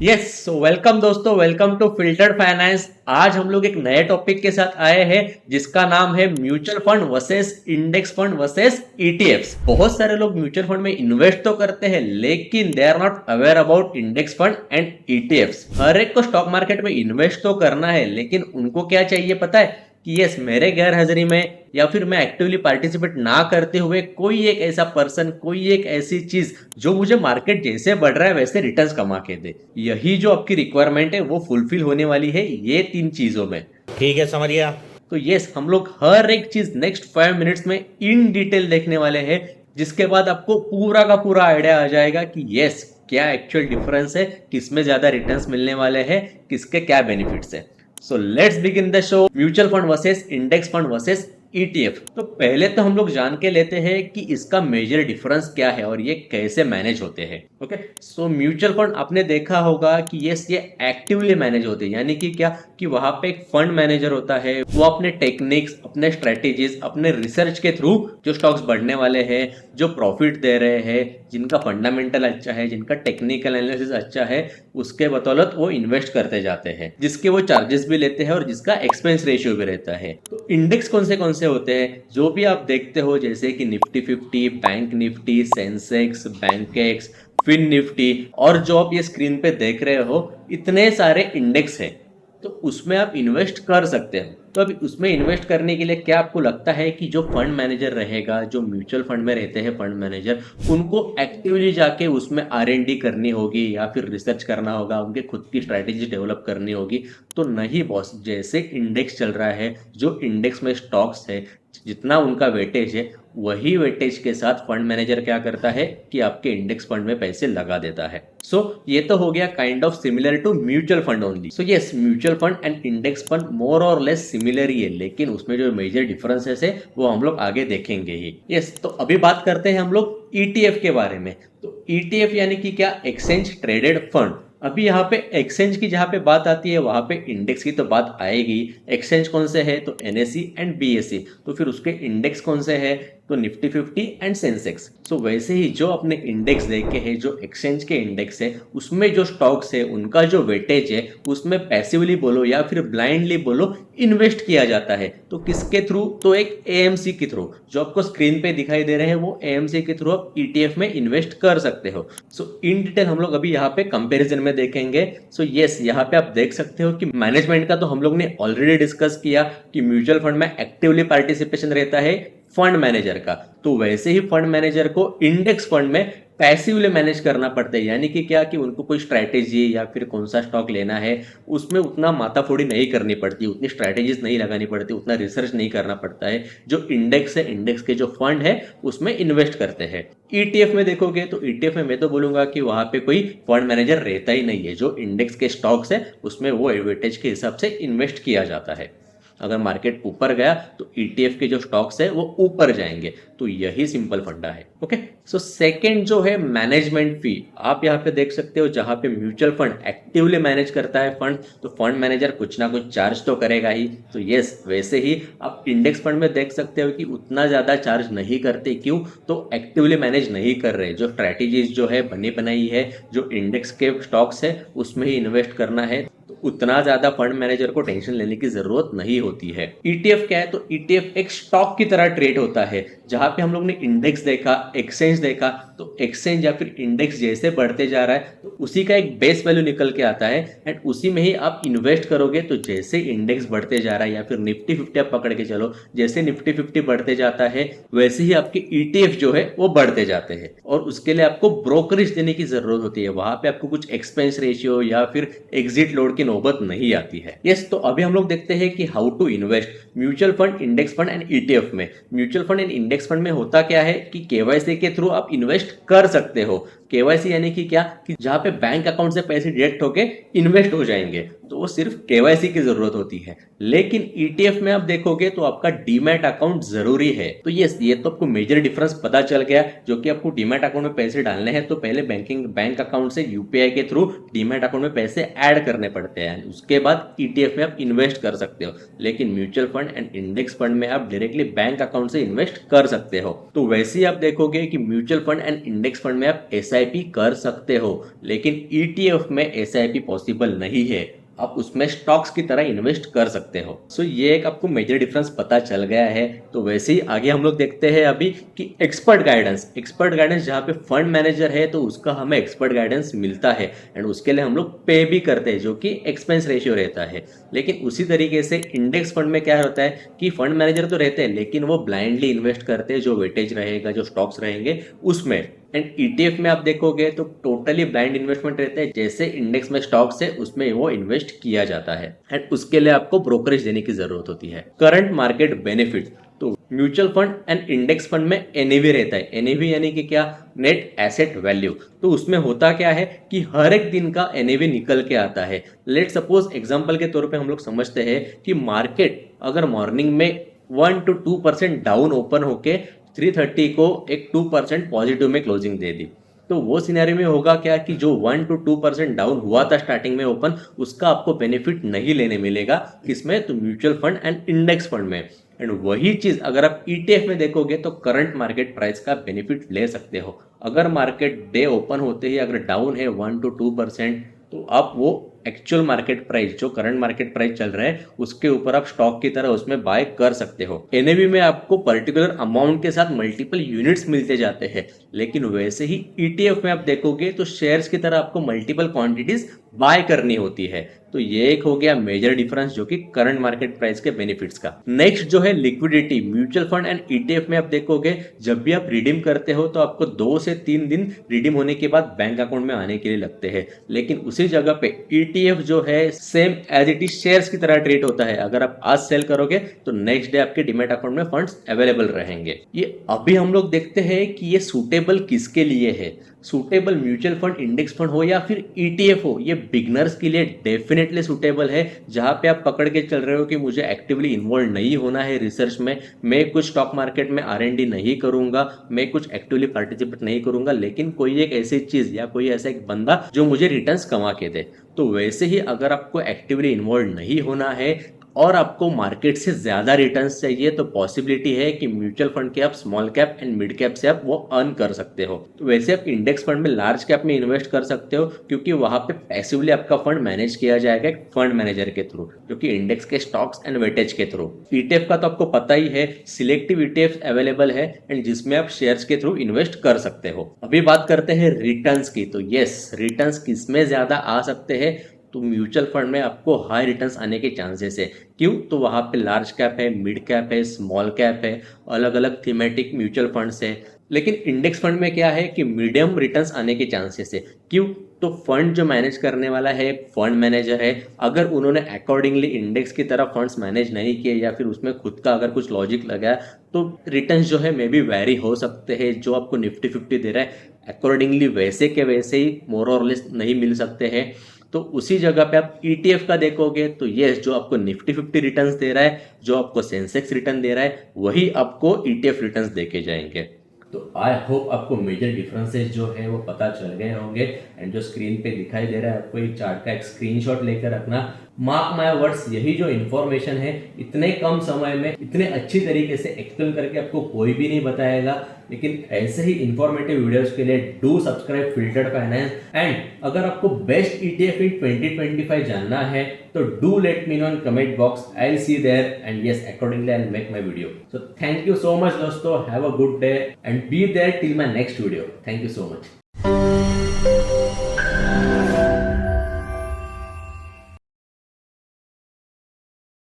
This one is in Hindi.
यस सो वेलकम दोस्तों, वेलकम टू फिल्टर्ड फाइनेंस। आज हम लोग एक नए टॉपिक के साथ आए हैं जिसका नाम है mutual fund versus index fund versus ETFs. बहुत सारे लोग म्यूचुअल फंड में इन्वेस्ट तो करते हैं लेकिन they are not aware about index fund and ETFs. हर एक को स्टॉक मार्केट में इन्वेस्ट तो करना है लेकिन उनको क्या चाहिए पता है कि यस मेरे गैर हाजिरी में या फिर मैं एक्टिवली पार्टिसिपेट ना करते हुए कोई एक ऐसा पर्सन, कोई एक ऐसी चीज जो मुझे मार्केट जैसे बढ़ रहा है वैसे रिटर्न्स कमा के दे। यही जो आपकी रिक्वायरमेंट है वो फुलफिल होने वाली है ये तीन चीजों में। ठीक है, समझ गया। तो यस हम लोग हर एक चीज नेक्स्ट 5 मिनट्स में इन डिटेल देखने वाले हैं, जिसके बाद आपको पूरा का पूरा आइडिया आ जाएगा कि यस क्या एक्चुअल डिफरेंस है, किसमें ज्यादा रिटर्न्स मिलने वाले हैं, किसके क्या बेनिफिट्स है। So let's begin the show. Mutual fund versus index fund versus ETF. तो पहले तो हम लोग जान के लेते हैं कि इसका मेजर डिफरेंस क्या है और ये कैसे मैनेज होते हैं। ओके, सो म्यूचुअल फंड आपने देखा होगा कि ये एक्टिवली मैनेज होते हैं, यानी कि क्या कि वहां पे एक फंड मैनेजर होता है, वो अपने टेक्निक्स, अपने स्ट्रेटेजीज, अपने रिसर्च के थ्रू जो स्टॉक्स बढ़ने वाले हैं, जो प्रॉफिट दे रहे हैं, जिनका फंडामेंटल अच्छा है, जिनका टेक्निकल एनालिसिस अच्छा है, उसके बदौलत वो इन्वेस्ट करते जाते हैं, जिसके वो चार्जेस भी लेते हैं और जिसका एक्सपेंस रेशियो भी रहता है। तो इंडेक्स कौन से होते हैं जो भी आप देखते हो, जैसे कि Nifty 50, bank Nifty, Sensex, Bankex, fin Nifty, और जो आप ये स्क्रीन पे देख रहे हो इतने सारे इंडेक्स हैं। तो उसमें आप इन्वेस्ट कर सकते हो। तो अभी उसमें इन्वेस्ट करने के लिए क्या आपको लगता है कि जो फंड मैनेजर रहेगा, जो म्यूचुअल फंड में रहते हैं फंड मैनेजर, उनको एक्टिवली जाके उसमें R&D करनी होगी या फिर रिसर्च करना होगा, उनके खुद की स्ट्रैटेजी डेवलप करनी होगी? तो नहीं बॉस, जैसे इंडेक्स चल रहा है, जो इंडेक्स में स्टॉक्स है, जितना उनका वेटेज है वही वेटेज के साथ फंड मैनेजर क्या करता है कि आपके इंडेक्स फंड में पैसे लगा देता है। सो ये तो हो गया kind of similar to mutual fund only. So yes mutual fund and index fund more और लेस सिमिलर ही है, लेकिन उसमें जो मेजर डिफरेंसेस है वो हम लोग आगे देखेंगे ही। यस तो अभी बात करते हैं हम लोग ईटीएफ के बारे में। तो ईटीएफ यानी कि क्या, एक्सचेंज ट्रेडेड फंड। अभी यहाँ पे एक्सचेंज की जहाँ पे बात आती है वहां पे इंडेक्स की तो बात आएगी। एक्सचेंज कौन से है तो एनएससी एंड बीएससी, तो फिर उसके इंडेक्स कौन से है तो निफ्टी 50 एंड सेंसेक्स। सो वैसे ही जो अपने इंडेक्स देखे हैं, जो एक्सचेंज के इंडेक्स है उसमें जो स्टॉक्स है उनका जो वेटेज है उसमें पैसिवली बोलो या फिर ब्लाइंडली बोलो इन्वेस्ट किया जाता है। तो किसके थ्रू तो एक एएमसी के थ्रू, जो आपको स्क्रीन पे दिखाई दे रहे हैं वो एएमसी के थ्रू आप ईटीएफ में इन्वेस्ट कर सकते हो। सो इन डिटेल हम लोग अभी यहाँ पे कंपैरिजन में देखेंगे। सो यस यहाँ पे आप देख सकते हो कि मैनेजमेंट का तो हम लोग ने ऑलरेडी डिस्कस किया कि म्यूचुअल फंड में एक्टिवली पार्टिसिपेशन रहता है फंड मैनेजर का, तो वैसे ही फंड मैनेजर को इंडेक्स फंड में पैसिवली मैनेज करना पड़ता है। यानी कि क्या कि उनको कोई स्ट्रैटेजी या फिर कौन सा स्टॉक लेना है उसमें उतना माथाफोड़ी नहीं करनी पड़ती, उतनी स्ट्रैटेजीज नहीं लगानी पड़ती, उतना रिसर्च नहीं करना पड़ता है। जो इंडेक्स है, इंडेक्स के जो फंड है उसमें इन्वेस्ट करते हैं। ईटीएफ में देखोगे तो ईटीएफ में मैं तो बोलूंगा कि वहां पे कोई फंड मैनेजर रहता ही नहीं है। जो इंडेक्स के स्टॉक्स है उसमें वो एडवांटेज के हिसाब से इन्वेस्ट किया जाता है। अगर मार्केट ऊपर गया तो ईटीएफ के जो स्टॉक्स है वो ऊपर जाएंगे। तो यही सिंपल फंडा है। ओके, सो सेकंड जो है मैनेजमेंट फी, आप यहाँ पे देख सकते हो जहां पे म्यूचुअल फंड एक्टिवली मैनेज करता है फंड, तो फंड मैनेजर कुछ ना कुछ चार्ज तो करेगा ही। तो यस वैसे ही आप इंडेक्स फंड में देख सकते हो कि उतना ज्यादा चार्ज नहीं करते। क्यों तो एक्टिवली मैनेज नहीं कर रहे, जो स्ट्रैटेजीज जो है बनी बनाई है, जो इंडेक्स के स्टॉक्स है उसमें ही इन्वेस्ट करना है, तो उतना ज्यादा फंड मैनेजर को टेंशन लेने की जरूरत नहीं होती है। ईटीएफ क्या है तो ईटीएफ एक स्टॉक की तरह ट्रेड होता है, जहां पे हम लोग ने इंडेक्स देखा, एक्सचेंज देखा, तो एक्सचेंज या फिर इंडेक्स जैसे बढ़ते जा रहा है तो उसी का एक बेस वैल्यू निकल के आता है एंड उसी में ही आप इन्वेस्ट करोगे। तो जैसे इंडेक्स बढ़ते जा रहा है या फिर निफ्टी 50 आप पकड़ के चलो, जैसे निफ्टी 50 बढ़ते जाता है वैसे ही आपके ईटीएफ जो है वो बढ़ते जाते हैं, और उसके लिए आपको ब्रोकरेज देने की जरूरत होती है। वहां पे आपको कुछ एक्सपेंस रेशियो या फिर एग्जिट लोड की नौबत नहीं आती है। यस तो अभी हम लोग देखते हैं कि how to invest mutual fund, index fund and ETF में। Mutual fund and index fund में होता क्या है कि केवाईसी के थ्रू आप इन्वेस्ट कर सकते हो। केवाईसी यानी कि क्या कि जहां पे बैंक अकाउंट से पैसे डायरेक्ट होके इन्वेस्ट हो जाएंगे, तो वो सिर्फ केवाईसी की जरूरत होती है। लेकिन ईटीएफ में आप देखोगे तो आपका डीमैट अकाउंट जरूरी है। तो ये तो आपको मेजर डिफरेंस पता चल गया। जो कि आपको डीमैट अकाउंट में पैसे डालने हैं तो पहले बैंक अकाउंट से यूपीआई के थ्रू डीमैट अकाउंट में पैसे ऐड करने पड़ते हैं, उसके बाद ईटीएफ में आप इन्वेस्ट कर सकते हो। लेकिन mutual fund and index fund में आप डायरेक्टली बैंक अकाउंट से इन्वेस्ट कर सकते हो। तो वैसे ही आप देखोगे कि mutual fund and index fund में आप एस SIP कर सकते हो, लेकिन ETF में SIP पॉसिबल नहीं है। आप उसमें स्टॉक्स की तरह इन्वेस्ट कर सकते हो। सो ये एक आपको मेजर डिफरेंस पता चल गया है। तो वैसे ही आगे हम लोग देखते हैं अभी कि एक्सपर्ट गाइडेंस जहाँ पे फंड मैनेजर है तो उसका हमें एक्सपर्ट गाइडेंस मिलता है एंड उसके लिए हम लोग पे भी करते हैं, जो कि एक्सपेंस रेशियो रहता है। लेकिन उसी तरीके से इंडेक्स फंड में क्या होता है कि फंड मैनेजर तो रहते हैं लेकिन वो ब्लाइंडली इन्वेस्ट करते हैं, जो वेटेज रहेगा, जो स्टॉक्स रहेंगे उसमें। एंड ETF में आप देखोगे तो टोटली ब्लाइंड इन्वेस्टमेंट रहता है, जैसे इंडेक्स में स्टॉक्स है उसमें वो इन्वेस्ट किया जाता है एंड उसके लिए आपको ब्रोकरेज देने की जरूरत होती है। करंट मार्केट बेनिफिट, तो mutual fund and index fund में NAV रहता है। NAV यानी कि क्या, नेट एसेट वैल्यू। तो उसमें होता क्या है कि हर एक दिन का NAV निकल के आता है। लेट सपोज एग्जांपल के तौर पे हम लोग समझते हैं कि मार्केट अगर मॉर्निंग में 1 to 2% डाउन ओपन होके 330 को एक 2% पॉजिटिव में क्लोजिंग दे दी, तो वो सिनेरियो में होगा क्या कि जो 1 to 2% डाउन हुआ था स्टार्टिंग में ओपन, उसका आपको बेनिफिट नहीं लेने मिलेगा। किसमें, तो mutual fund and index fund में। एंड वही चीज अगर आप ETF में देखोगे तो करंट मार्केट प्राइस का बेनिफिट ले सकते हो। अगर मार्केट डे ओपन होते ही अगर डाउन है 1 to 2%, तो आप वो एक्चुअल मार्केट प्राइस, जो करंट मार्केट प्राइस चल रहा है उसके ऊपर आप स्टॉक की तरह उसमें बाय कर सकते हो। NAV में आपको पर्टिकुलर अमाउंट के साथ मल्टीपल यूनिट्स मिलते जाते हैं, लेकिन वैसे ही ETF में आप देखोगे तो शेयर्स की तरह आपको मल्टीपल क्वांटिटीज बाय करनी होती है। तो ये एक हो गया मेजर डिफरेंस जो कि करंट मार्केट प्राइस के बेनिफिट्स का। नेक्स्ट जो है liquidity, mutual fund and ETF में आप देखोगे जब भी आप रिडीम करते हो तो आपको 2 से 3 दिन रिडीम होने के बाद बैंक अकाउंट में आने के लिए लगते हैं, लेकिन उसी जगह पे ETF जो है same as it is shares की तरह ट्रीट होता है। अगर आप आज सेल करोगे तो नेक्स्ट डे आपके डिमेट अकाउंट में फंड्स अवेलेबल रहेंगे। ये अभी हम लोग देखते हैं कि ये सूटेबल किसके लिए है। Suitable mutual fund, index fund हो या फिर ETF हो, ये बिगनर्स के लिए डेफिनेटली सूटेबल है। जहां पे आप पकड़ के चल रहे हो कि मुझे एक्टिवली इन्वॉल्व नहीं होना है रिसर्च में, मैं कुछ स्टॉक मार्केट में R&D नहीं करूंगा, मैं कुछ एक्टिवली पार्टिसिपेट नहीं करूंगा, लेकिन कोई एक ऐसी चीज या कोई ऐसा एक बंदा जो मुझे रिटर्न्स कमा के दे। तो वैसे ही अगर आपको एक्टिवली इन्वॉल्व नहीं होना है और आपको मार्केट से ज्यादा रिटर्न्स चाहिए, तो पॉसिबिलिटी है कि म्यूचुअल फंड के आप small cap and mid cap से आप वो अर्न कर सकते हो। तो वैसे आप इंडेक्स फंड में लार्ज कैप में इन्वेस्ट कर सकते हो, क्योंकि वहां पे पैसिवली आपका फंड मैनेज किया जाएगा एक फंड मैनेजर के थ्रू, जो कि इंडेक्स के स्टॉक्स एंड वेटेज के थ्रू। ETF का तो आपको पता ही है, सिलेक्टिव ETF अवेलेबल है एंड जिसमें आप शेयर्स के थ्रू इन्वेस्ट कर सकते हो। अभी बात करते हैं रिटर्न्स की। तो यस, रिटर्न्स किसमें ज्यादा आ सकते हैं, तो म्यूचुअल फंड में आपको हाई रिटर्न्स आने के चांसेस है। क्यों, तो वहां पे लार्ज कैप है, मिड कैप है, स्मॉल कैप है, अलग अलग थीमेटिक म्यूचुअल फंड्स है। लेकिन इंडेक्स फंड में क्या है कि मीडियम रिटर्न्स आने के चांसेस है। क्यों, तो फंड जो मैनेज करने वाला है फंड मैनेजर है, अगर उन्होंने अकॉर्डिंगली इंडेक्स की तरह फंड्स मैनेज नहीं किए या फिर उसमें खुद का अगर कुछ लॉजिक लगाया, तो रिटर्न्स जो है मे बी वेरी हो सकते हैं। जो आपको निफ्टी 50 दे रहा है अकॉर्डिंगली वैसे के वैसे ही मोर और लेस नहीं मिल सकते हैं। तो उसी जगह पे आप ETF का देखोगे तो ये जो आपको निफ्टी 50 रिटर्न्स दे रहा है, जो आपको सेंसेक्स रिटर्न दे रहा है, वही आपको ETF रिटर्न्स देके जाएंगे। तो आई होप आपको मेजर डिफरेंसेस जो है वो पता चल गए होंगे। एंड जो स्क्रीन पे दिखाई दे रहा है आपको एक चार्ट का एक स्क्रीनशॉट लेकर रखना। मार्क माय वर्ड्स, यही जो इन्फॉर्मेशन है इतने कम समय में इतने अच्छी तरीके से एक्सप्लेन करके आपको कोई भी नहीं बताएगा। लेकिन ऐसे ही इंफॉर्मेटिव वीडियोस के लिए do subscribe Filtered Finance. And अगर आपको बेस्ट ETF इन 2025 जानना है तो do let me know in comment box, I will see there and yes accordingly I will make my video. So thank you so much दोस्तों, have a good day and be there till my next video. Thank you so much.